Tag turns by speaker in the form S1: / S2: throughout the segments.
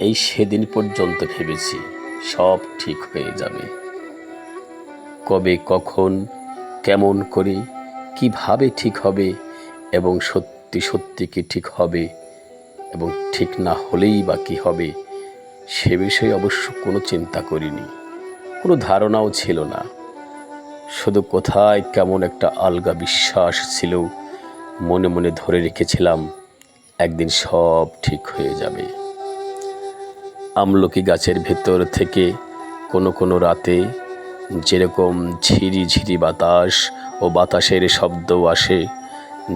S1: এই সেদিন পর্যন্ত ভেবেছি সব ঠিক হয়ে যাবে। কবে, কখন, কেমন করে, কিভাবে ঠিক হবে এবং সত্যি সত্যি কি ঠিক হবে এবং ঠিক না হলেই বা কী হবে, সে বিষয়ে অবশ্য কোনো চিন্তা করিনি, কোনো ধারণাও ছিল না। শুধু কোথায় কেমন একটা আলগা বিশ্বাস ছিল, মনে মনে ধরে রেখেছিলাম একদিন সব ঠিক হয়ে যাবে। আমলকি গাছের ভেতর থেকে কোনো কোনো রাতে যেরকম ঝিরিঝিরি বাতাস ও বাতাসের শব্দও আসে,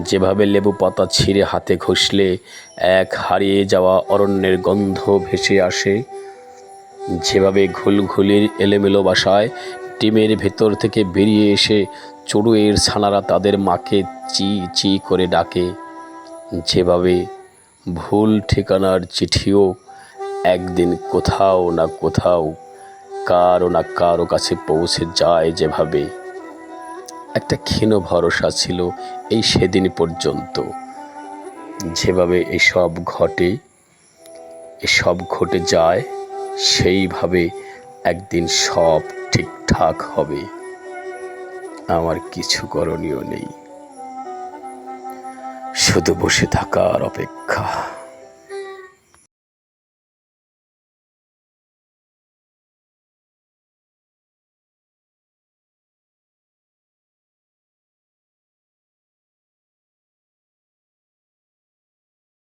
S1: যেভাবে লেবু পাতা ছিঁড়ে হাতে ঘষলে এক হারিয়ে যাওয়া অরণ্যের গন্ধ ভেসে আসে, যেভাবে ঘুলঘুলির এলোমেলো বাসায় ডিমের ভেতর থেকে বেরিয়ে এসে চড়ুইয়ের ছানারা তাদের মাকে চি চি করে ডাকে, যেভাবে ভুল ঠিকানার চিঠিও একদিন কোথাও না কোথাও কারো না কারো কাছে পৌঁছে যায়, যেভাবে একটা ক্ষীণ ভরসা ছিল এই সেদিন পর্যন্ত, যেভাবে এসব ঘটে যায়, সেইভাবে একদিন সব ঠিকঠাক হবে। আমার কিছু করণীয় নেই, শুধু বসে থাকার অপেক্ষা।